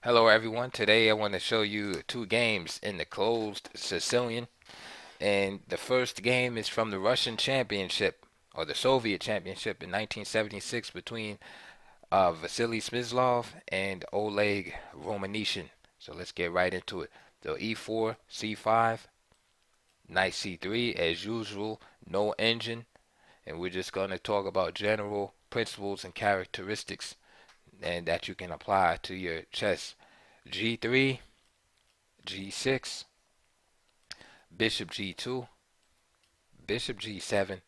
Hello everyone. Today I want to show you two games in the Closed Sicilian. And the first game is from the Russian Championship or the Soviet Championship in 1976 between Vasily Smyslov and Oleg Romanishin. So let's get right into it. So E4, C5, Knight C3 as usual, no engine, and we're just going to talk about general principles and characteristics and that you can apply to your chess. G3, G6, Bishop G2, Bishop G7,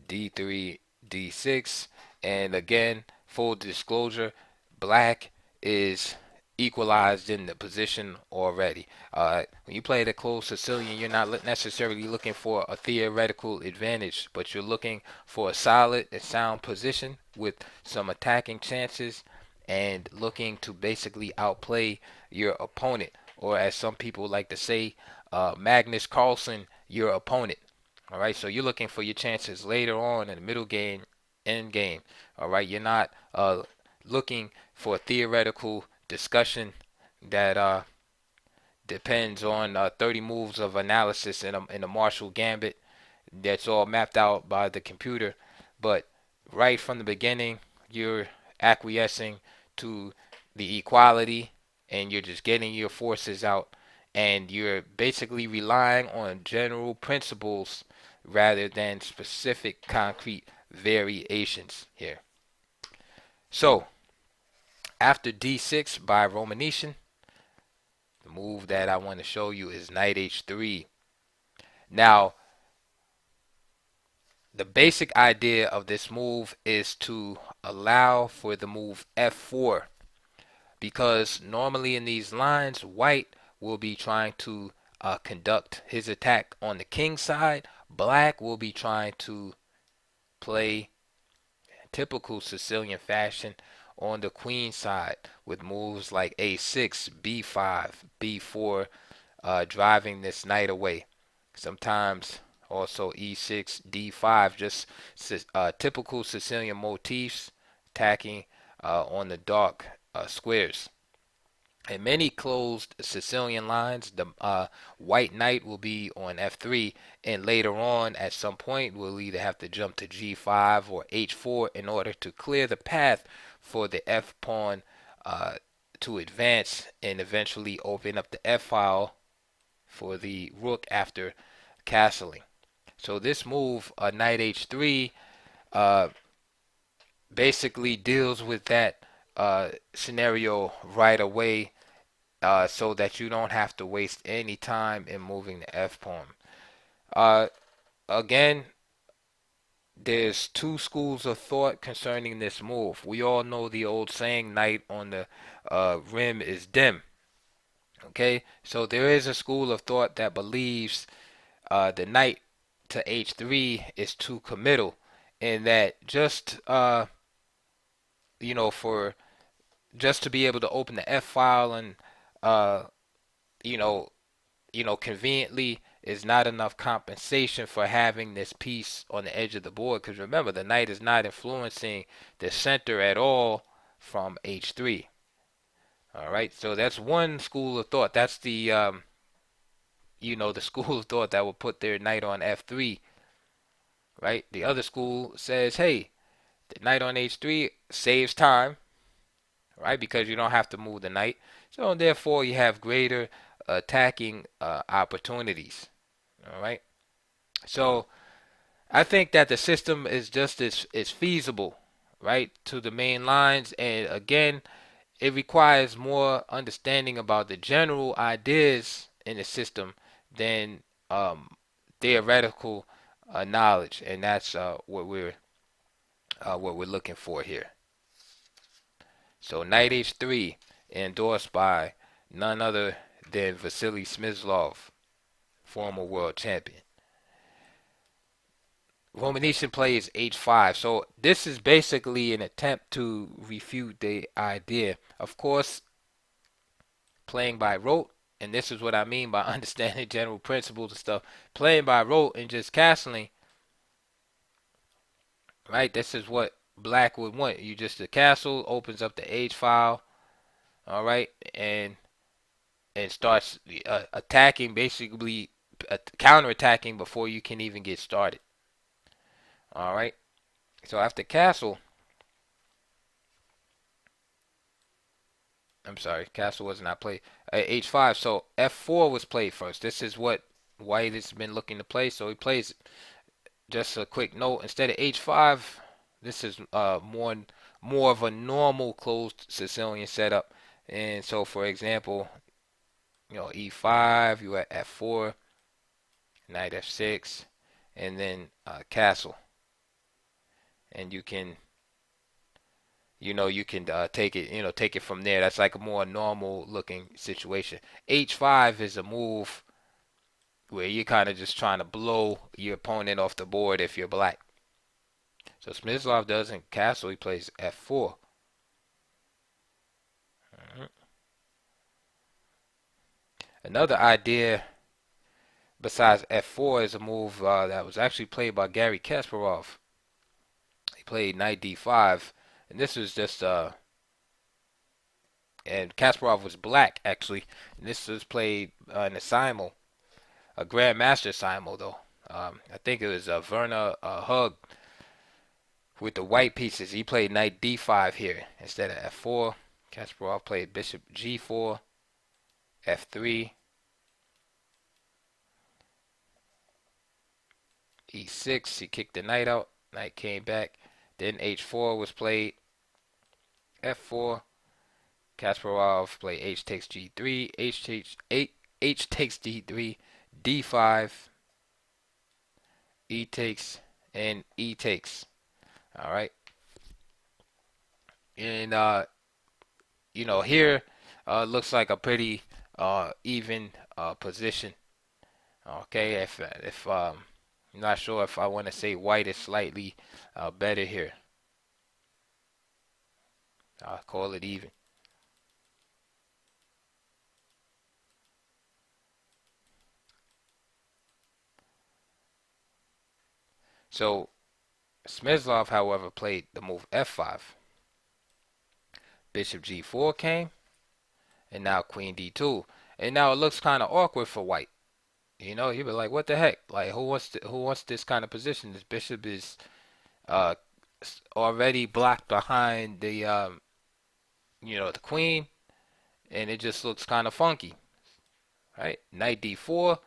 D3, D6, and again, full disclosure, black is equalized in the position already. When you play the closed Sicilian, you're not necessarily looking for a theoretical advantage, but you're looking for a solid and sound position with some attacking chances and looking to basically outplay your opponent, or as some people like to say, Magnus Carlsen, your opponent. All right, so you're looking for your chances later on in the middle game, end game. All right, you're not looking for a theoretical discussion that depends on 30 moves of analysis in a Marshall Gambit that's all mapped out by the computer. But right from the beginning, you're acquiescing to the equality and you're just getting your forces out and you're basically relying on general principles rather than specific concrete variations here. So, after d6 by Romanishin, the move that I want to show you is knight h3. Now, the basic idea of this move is to allow for the move f4 because normally in these lines, white will be trying to conduct his attack on the king side. Black will be trying to play typical Sicilian fashion on the queen side with moves like a6, b5, b4, driving this knight away. Sometimes also e6, d5, just typical Sicilian motifs attacking on the dark squares. In many closed Sicilian lines, the white knight will be on f3, and later on, at some point, we'll either have to jump to g5 or h4 in order to clear the path for the f pawn to advance and eventually open up the f file for the rook after castling. So this move, knight h3, uh, basically deals with that scenario right away so that you don't have to waste any time in moving the f pawn. Uh, Again, there's two schools of thought concerning this move. We all know the old saying, "Knight on the rim is dim." Okay, so there is a school of thought that believes the knight to h3 is too committal, and that just for just to be able to open the f file and uh, you know conveniently is not enough compensation for having this piece on the edge of the board. Because remember, the knight is not influencing the center at all from h3. All right, so that's one school of thought. That's the school of thought that will put their knight on f3, right? The other school says, hey, the knight on h3 saves time, right? Because you don't have to move the knight. So therefore, you have greater attacking opportunities. All right. So I think that the system is just as feasible, right, to the main lines. And again, it requires more understanding about the general ideas in the system than theoretical knowledge, and that's what we're looking for here. So knight h3, endorsed by none other than Vasily Smyslov, former world champion. Romanishin plays h5. So this is basically an attempt to refute the idea. Of course, playing by rote, and this is what I mean by understanding general principles and stuff. Playing by rote and just castling, right? This is what black would want. You just the castle opens up the h file, All right, and starts attacking, basically counterattacking before you can even get started. All right. So after castle, I'm sorry, castle was not played. H5. So F4 was played first. This is what White has been looking to play. So he plays it. Just a quick note: instead of H5, this is more of a normal closed Sicilian setup. And so, for example, E5, you at F4, knight F6, and then castle, and you can take it from there. That's like a more normal looking situation. H5 is a move where you're kind of just trying to blow your opponent off the board if you're black. So Smyslov doesn't castle, he plays F4. Mhm. Another idea besides F4 is a move that was actually played by Gary Kasparov. He played knight D5, and this was just and Kasparov was black actually. And this was played in a simul, a grandmaster simul though. I think it was Werner Hug with the white pieces. He played knight D5 here instead of F4. Kasparov played bishop G4, F3, E6. He kicked the knight out. Knight came back. Then H4 was played. F4. Kasparov played H takes G3. H takes D3. D5. E takes and E takes. All right. And here looks like a pretty even position. Okay, if I'm not sure if I want to say white is slightly better here. I'll call it even. So Smyslov, however, played the move F5. Bishop G4 came, and now Queen D2. And now it looks kind of awkward for white. You'd be like, what the heck? Like, who wants this kind of position? This bishop is uh already blocked behind the queen, and it just looks kind of funky, right? Knight D4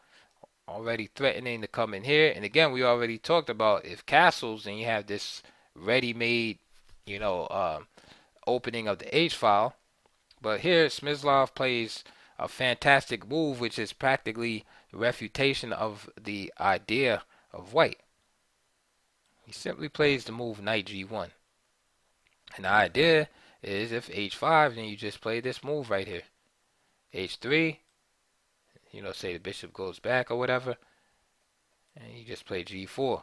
already threatening to come in here, and again, we already talked about if castles and you have this ready-made, you know, opening of the H file. But here, Smyslov plays a fantastic move, which is practically a refutation of the idea of white. He simply plays the move knight G1. And the idea is if H5, then you just play this move right here. H3, say the bishop goes back or whatever, and you just play G4.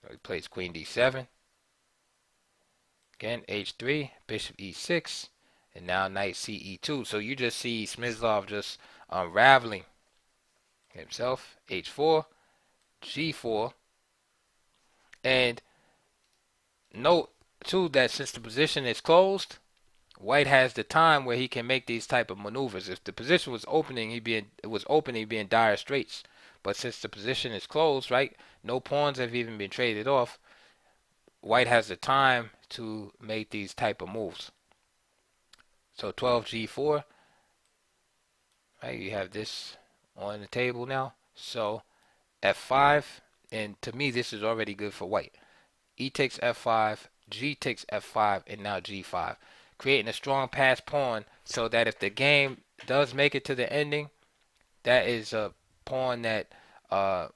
So he plays Queen D7. Again, H3, Bishop E6, and now Knight CE2. So you just see Smyslov just unraveling himself. H4, G4, and note too that since the position is closed, White has the time where he can make these type of maneuvers. If the position was opening, he'd be in dire straits. But since the position is closed, right, no pawns have even been traded off. White has the time to make these type of moves. So 12 G4, right? You have this on the table now. So F5, and to me this is already good for White. E takes F5, G takes F5, and now G5, creating a strong pass pawn so that if the game does make it to the ending, that is a pawn that uh,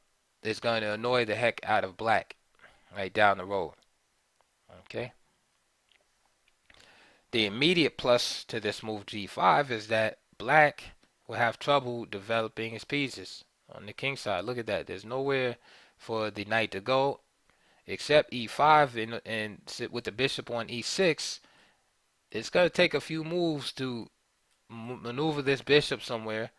is going to annoy the heck out of Black right down the road. Okay. The immediate plus to this move G5 is that Black will have trouble developing his pieces on the king side. Look at that. There's nowhere for the knight to go except E5, and sit with the bishop on E6. It's going to take a few moves to maneuver this bishop somewhere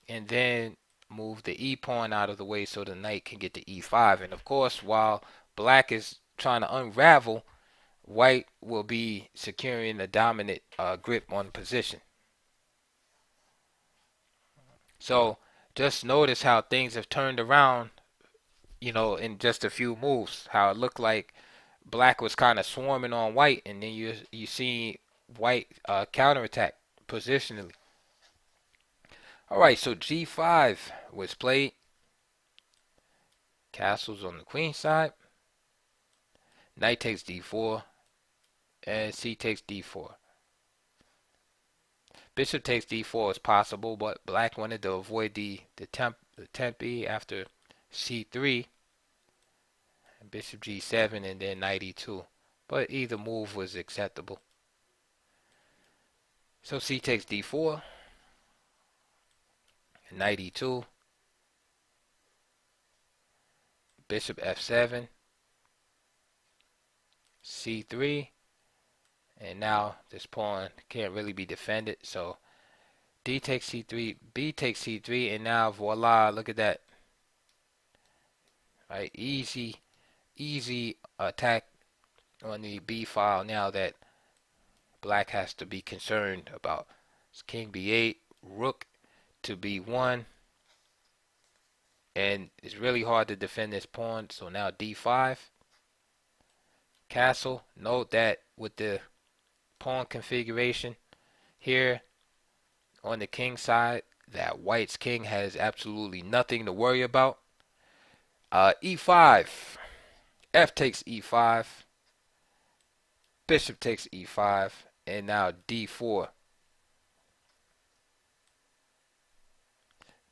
and then move the E pawn out of the way so the knight can get to E5. And of course, while Black is trying to unravel, white will be securing a dominant grip on position. So just notice how things have turned around, in just a few moves. How it looked like black was kind of swarming on white, and then you see white counterattack positionally. All right, so G5 was played. Castles on the queen side. Knight takes D4, and C takes D4. Bishop takes D4 is possible, but black wanted to avoid the tempi after C3, and bishop G7, and then knight E2. But either move was acceptable. So C takes D4, and knight E2, bishop F7, C3, and now this pawn can't really be defended. So D takes C3, B takes C3, and now voila, look at that. Right, easy attack on the B file now that black has to be concerned about. It's king B8, rook to B1, and it's really hard to defend this pawn. So now D5, castle. Note that with the pawn configuration here on the king side, that white's king has absolutely nothing to worry about. E5, F takes E5, bishop takes E5, and now D4.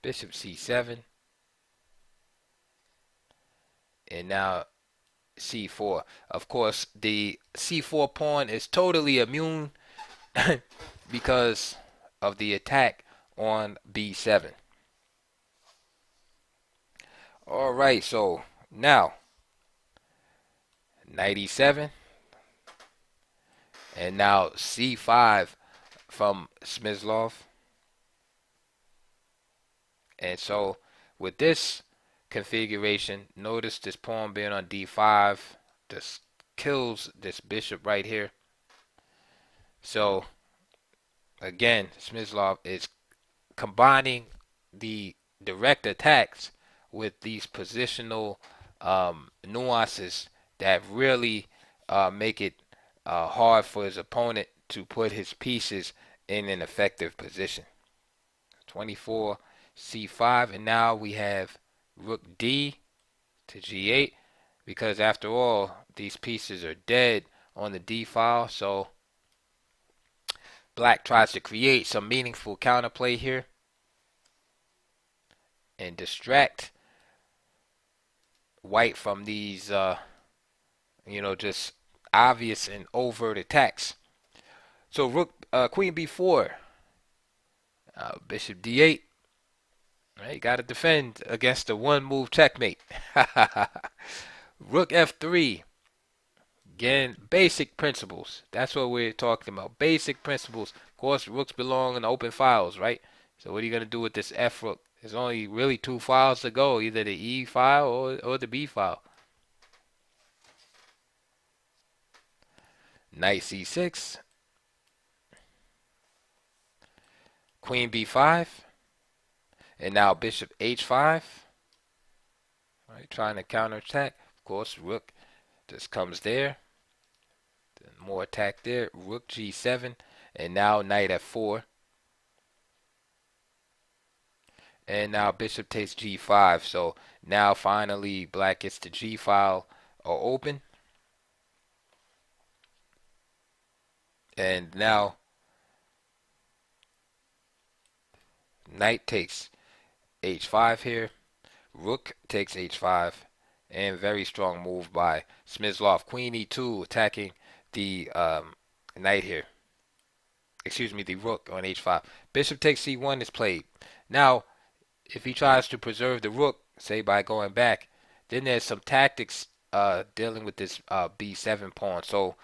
Bishop C7, and now C4. Of course, the C4 pawn is totally immune because of the attack on B7. All right, so now knight E7, and now C5 from Smyslov. And so with this configuration, notice this pawn being on D5 just kills this bishop right here. So again, Smyslov is combining the direct attacks with these positional nuances that really make it hard for his opponent to put his pieces in an effective position. 24 C5, and now we have rook D to G8, because after all, these pieces are dead on the D file. So black tries to create some meaningful counterplay here and distract white from these just obvious and overt attacks. So rook queen B4, bishop D8. Right, got to defend against a one-move checkmate. Rook F3. Again, basic principles. That's what we're talking about. Basic principles. Of course, rooks belong in open files, right? So what are you going to do with this F rook? There's only really two files to go, either the E file or the B file. Knight C6. Queen B5. And now bishop H5. Right, trying to counterattack. Of course, rook just comes there. Then more attack there. Rook G7. And now knight F4. And now bishop takes G5. So now finally black gets the G file open. And now knight takes H5 here. Rook takes H5. And very strong move by Smyslov. Queen E2 attacking the knight here. Excuse me, the rook on H5. Bishop takes C1 is played. Now, if he tries to preserve the rook, say by going back, then there's some tactics dealing with this B7 pawn. So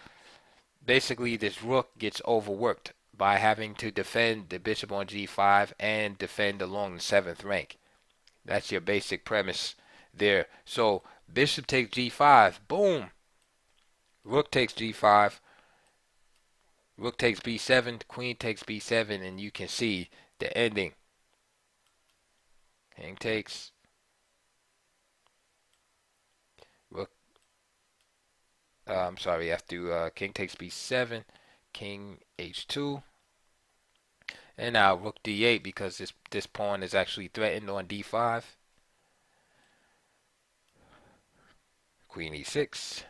basically this rook gets overworked by having to defend the bishop on G5 and defend along the 7th rank. That's your basic premise there. So bishop takes G5, boom. rook takes g5, rook takes b7, queen takes b7, and you can see the ending. King takes, rook, I'm sorry, after king takes b7, king h2, and now rook d8 because this pawn is actually threatened on d5. Queen e6,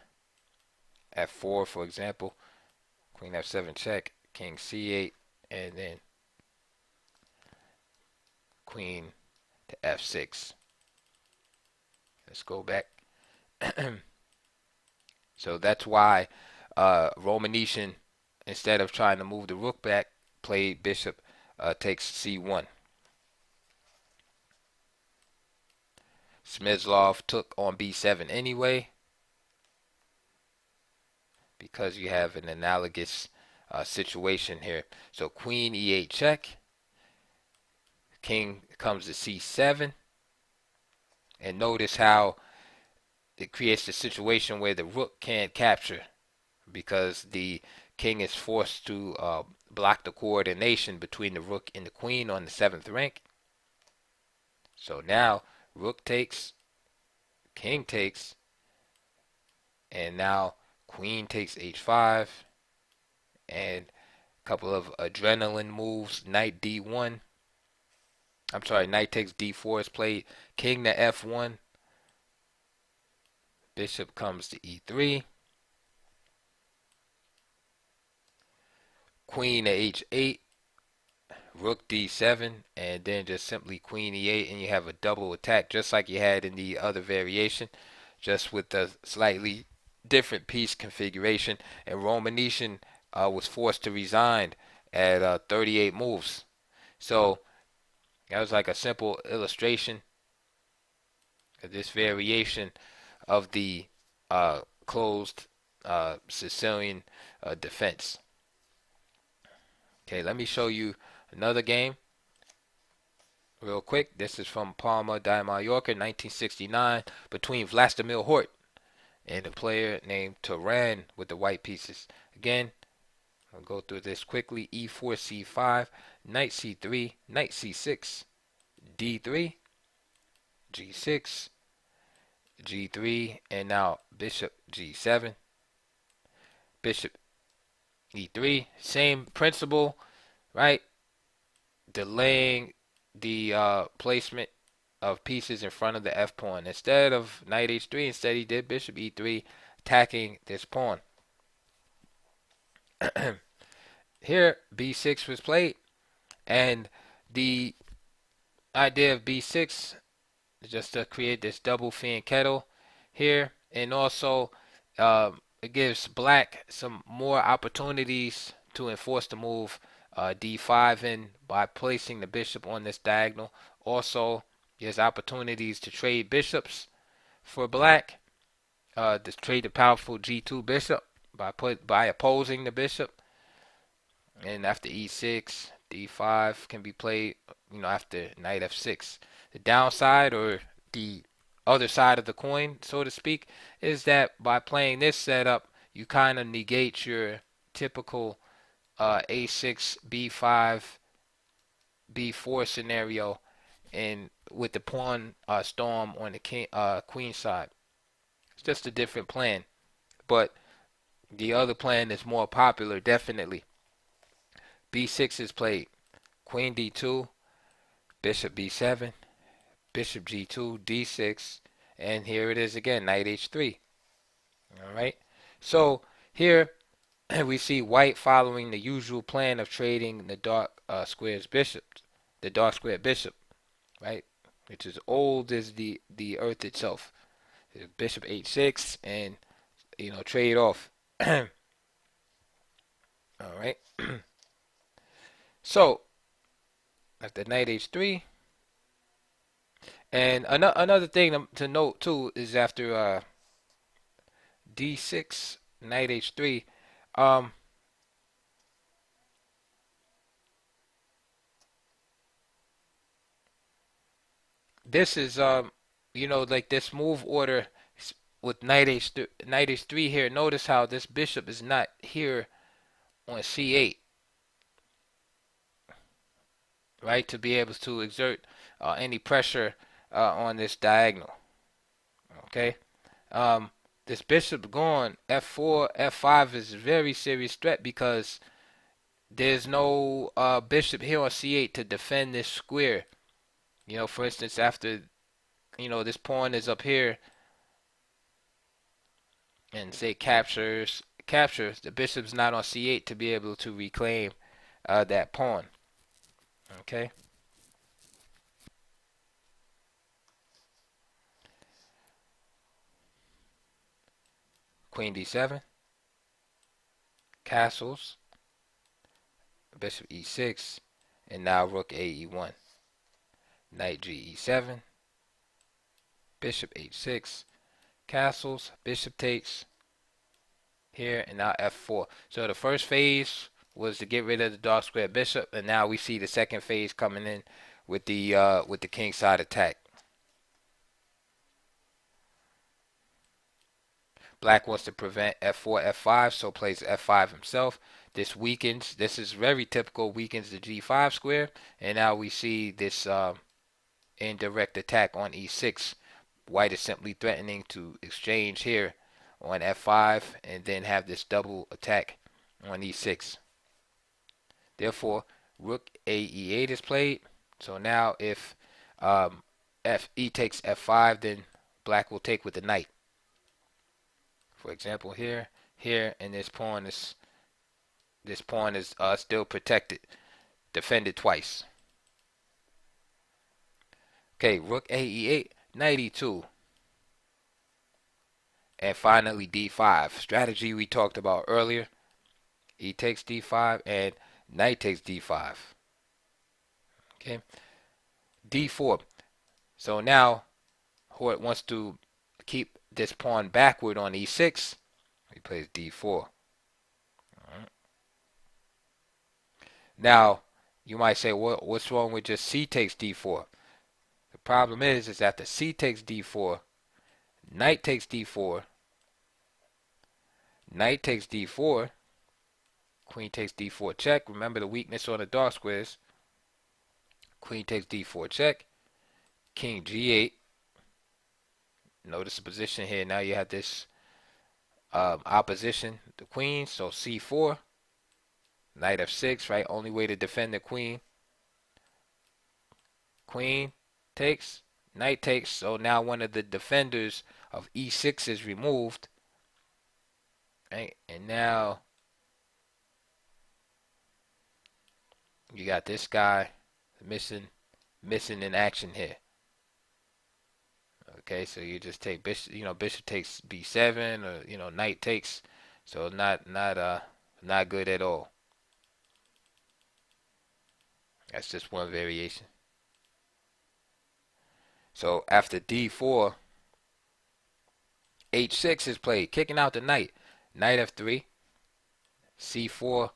f4 for example, queen f7 check, king c8, and then queen to f6. Let's go back. So that's why Romanishin, instead of trying to move the rook back, played bishop takes c1. Smyslov took on b7 anyway because you have an analogous situation here. So queen e8 check, king comes to c7, and notice how it creates a situation where the rook can't capture because the king is forced to block the coordination between the rook and the queen on the 7th rank. So now rook takes, king takes, and now queen takes h5, and a couple of adrenaline moves. Knight d1. I'm sorry, knight takes d4 is played. King to f1. Bishop comes to e3. Queen to h8. Rook d7, and then just simply queen e8, and you have a double attack just like you had in the other variation, just with a slightly different piece configuration. And Romanishin was forced to resign at 38 moves. So that was like a simple illustration of this variation of the closed Sicilian defense. Okay, let me show you another game real quick. This is from Palma de Mallorca, 1969, between Vlastimil Hort and a player named Turan with the white pieces. Again, I'll go through this quickly. E4, C5, knight C3, knight C6, D3, G6, G3, and now bishop G7, bishop E3. Same principle, right? Delaying the placement of pieces in front of the f pawn. Instead of knight h3, instead he did bishop e3, attacking this pawn. Here b6 was played, and the idea of b6 is just to create this double fianchetto here, and also it gives black some more opportunities to enforce the move d5 in by placing the bishop on this diagonal. Also, there's opportunities to trade bishops for black, to trade the powerful g2 bishop by opposing the bishop. And after e6, d5 can be played, after knight f6. The downside, or the other side of the coin, so to speak, is that by playing this setup, you kind of negate your typical a6, b5, b4 scenario, and with the pawn storm on the queen side. It's just a different plan, but the other plan is more popular, definitely. b6 is played. Queen d2, bishop b7, bishop g2, d6, and here it is again, knight h3. All right. So here we see white following the usual plan of trading the dark squares bishops, the dark square bishop, right? Which is old as the earth itself. Bishop h6, and trade off. All right. So after knight h3, and another thing to note too is after d6, knight h3. This is like this move order with knight h3 here, notice how this bishop is not here on c8, right, to be able to exert any pressure on this diagonal. Okay, this bishop going f4, f5 is a very serious threat because there's no bishop here on c8 to defend this square. You know, for instance, after this pawn is up here and say captures, the bishop's not on c8 to be able to reclaim that pawn. Okay. Queen d7, castles, bishop e6, and now rook a e1, knight g e7, bishop h6, castles, bishop takes here, and now f4. So the first phase was to get rid of the dark square bishop, and now we see the second phase coming in with the king side attack. Black wants to prevent f4, f5, so plays f5 himself. This weakens. This is very typical. Weakens the g5 square, and now we see this indirect attack on e6. White is simply threatening to exchange here on f5 and then have this double attack on e6. Therefore, rook a e8 is played. So now if e takes f5, then black will take with the knight. For example, here, and this pawn is still protected, defended twice. Okay, rook a e8, knight e2, and finally d5. Strategy we talked about earlier. E takes d5 and knight takes d5. Okay, d4. So now Hort wants to keep this pawn backward on e6. He plays d4. Now, you might say, what's wrong with just c takes d4? The problem is after c takes d4, knight takes d4, knight takes d4, queen takes d4 check. Remember the weakness on the dark squares. Queen takes d4 check, king g8. Notice the position here. Now you have this opposition, the queen, so c4, knight f6, right? Only way to defend the queen. Queen takes, knight takes, so now one of the defenders of e6 is removed, right? And now you got this guy missing in action here. Okay, so you just take bishop, bishop takes b7, or knight takes, so not good at all. That's just one variation. So after d4, h6 is played, kicking out the knight. Knight f3, c4,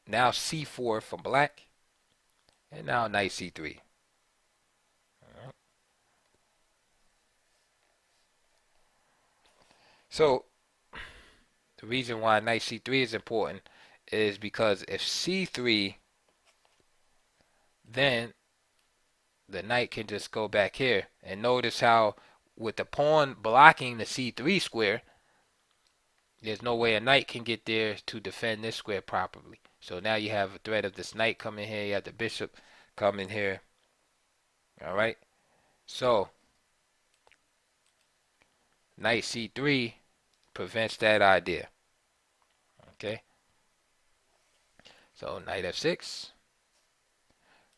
now c4 from black, and now knight c3. So the reason why knight c3 is important is because if c3, then the knight can just go back here. And notice how with the pawn blocking the c3 square, there's no way a knight can get there to defend this square properly. So now you have a threat of this knight coming here. You have the bishop coming here. All right. So knight c3 prevents that idea. Okay. So knight f6.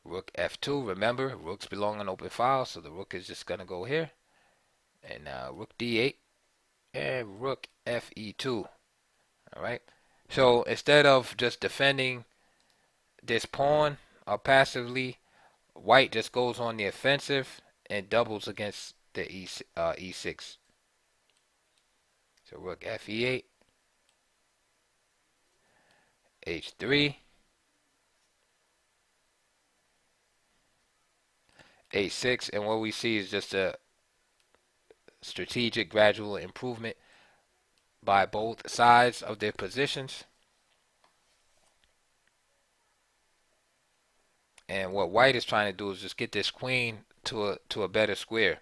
Rook f2. Remember, rooks belong on open file, so the rook is just going to go here. And now rook d8 and rook fe2. All right. So instead of just defending this pawn passively, white just goes on the offensive and doubles against the e6. So rook fe8, h3, a6, and what we see is just a strategic gradual improvement by both sides of their positions. And what white is trying to do is just get this queen to a better square.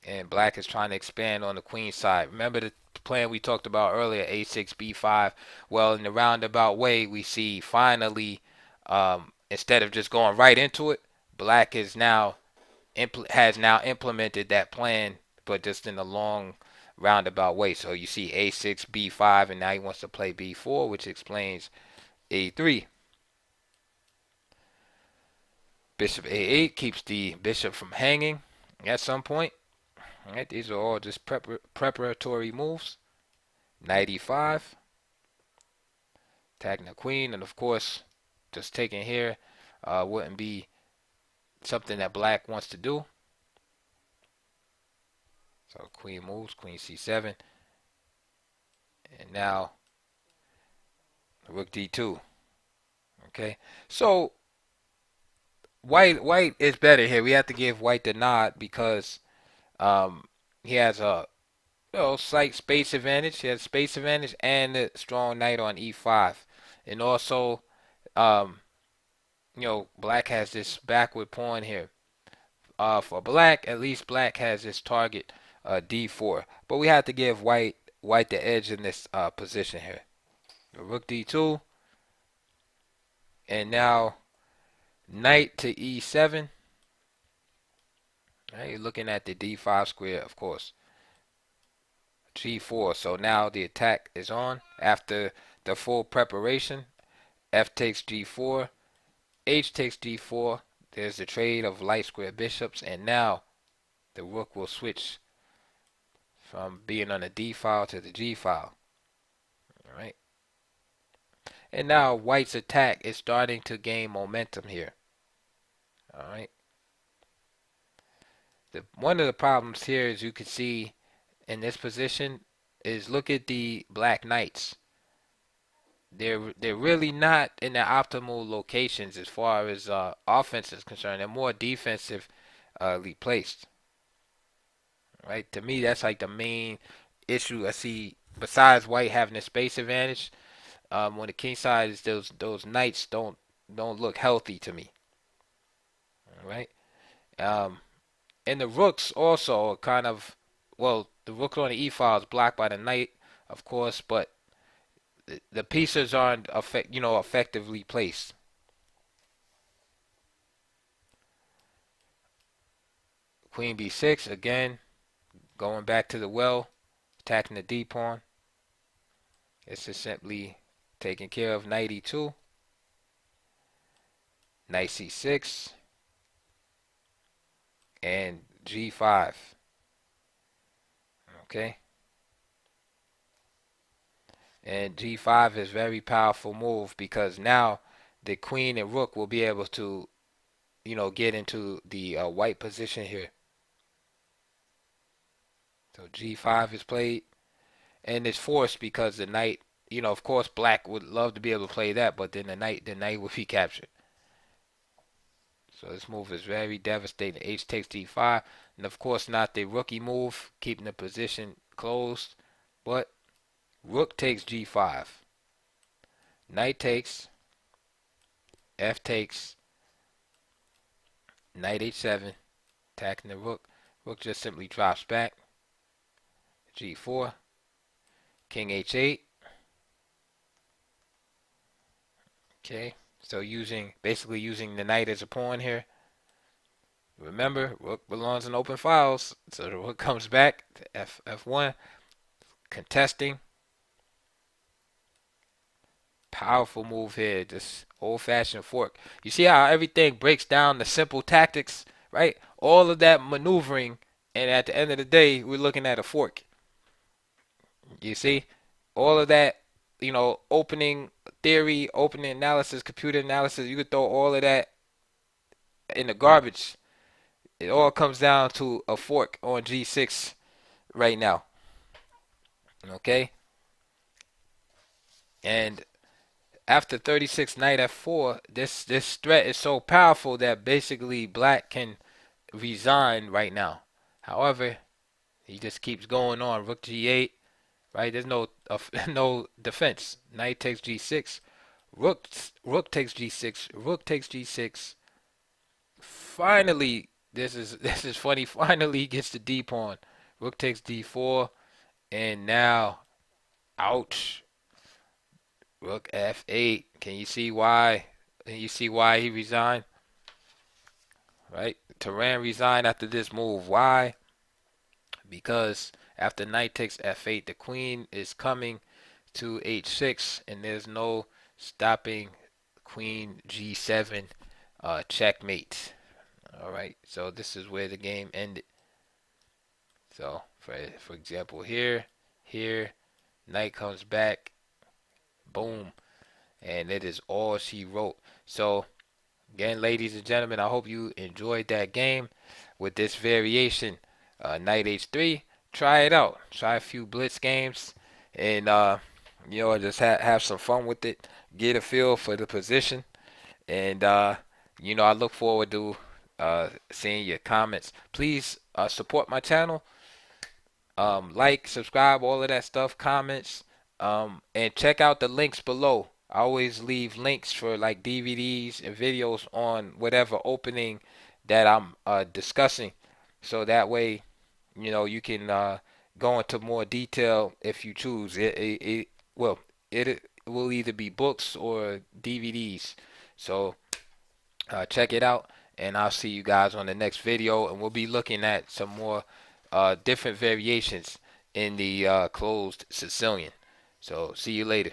And black is trying to expand on the queen side. Remember the plan we talked about earlier, a6, b5. Well, in the roundabout way, we see finally, instead of just going right into it, black is now has now implemented that plan, but just in a long roundabout way. So you see a6, b5, and now he wants to play b4, which explains a3. Bishop a8 keeps the bishop from hanging at some point. All right, these are all just preparatory moves. Knight e5, attacking the queen, and of course, just taking here wouldn't be something that black wants to do. So queen moves, queen c7, and now rook d2. Okay, so white is better here. We have to give white the nod because he has a slight space advantage. He has space advantage and a strong knight on e5, and also um, black has this backward pawn here. For black, at least black has this target d4, but we have to give white the edge in this position here. Rook d2, and now knight to e7. Right, you're looking at the d5 square, of course. G4. So now the attack is on after the full preparation. F takes G4. H takes G4. There's the trade of light square bishops, and now the rook will switch from being on the D file to the G file. All right. And now white's attack is starting to gain momentum here. All right. One of the problems here, as you can see in this position, is look at the black knights. They're really not in the optimal locations as far as offense is concerned. They're more defensively placed. Right? To me, that's like the main issue I see. Besides white having a space advantage, on the king side is those knights don't look healthy to me. All right. And the rooks also are kind of, well, the rook on the e file is blocked by the knight, of course, but the pieces aren't effectively placed. Queen b6 again, going back to the well, attacking the d pawn. This is simply taking care of knight e2, knight c6, and g5. Okay. And g5 is a very powerful move because now the queen and rook will be able to, get into the white position here. So g5 is played, and it's forced because the knight, of course, black would love to be able to play that, but then the knight would be captured. So this move is very devastating. H takes d5, and of course not the rookie move, keeping the position closed, but rook takes g5. Knight takes, f takes, knight h7, attacking the rook. Rook just simply drops back. g4, king h8. Okay, so basically using the knight as a pawn here. Remember, rook belongs in open files, so the rook comes back to f1, contesting. Powerful move here, just old-fashioned fork. You see how everything breaks down the simple tactics, right? All of that maneuvering, and at the end of the day, we're looking at a fork. You see? All of that, opening theory, opening analysis, computer analysis, you could throw all of that in the garbage. It all comes down to a fork on G6 right now. Okay? And after 36 knight f4, this threat is so powerful that basically black can resign right now. However, he just keeps going on. Rook g8, right? There's no no defense. Knight takes g6. Rook takes g6. Rook takes g6. Finally, this is funny. Finally, he gets the d pawn. Rook takes d4, and now, ouch. Rook f8. Can you see why? Can you see why he resigned? Right? Turan resigned after this move. Why? Because after knight takes f8, the queen is coming to h6, and there's no stopping queen g7 checkmate. All right, so this is where the game ended. So for example, here, knight comes back, boom, and it is all she wrote. So again, ladies and gentlemen, I hope you enjoyed that game with this variation, knight h3. Try it out. Try a few blitz games, and just have some fun with it. Get a feel for the position, and I look forward to seeing your comments. Please support my channel. Like, subscribe, all of that stuff, comments, and check out the links below. I always leave links for like DVDs and videos on whatever opening that I'm discussing, so that way, you can go into more detail if you choose. It will either be books or DVDs. So check it out, and I'll see you guys on the next video, and we'll be looking at some more different variations in the closed Sicilian. So see you later.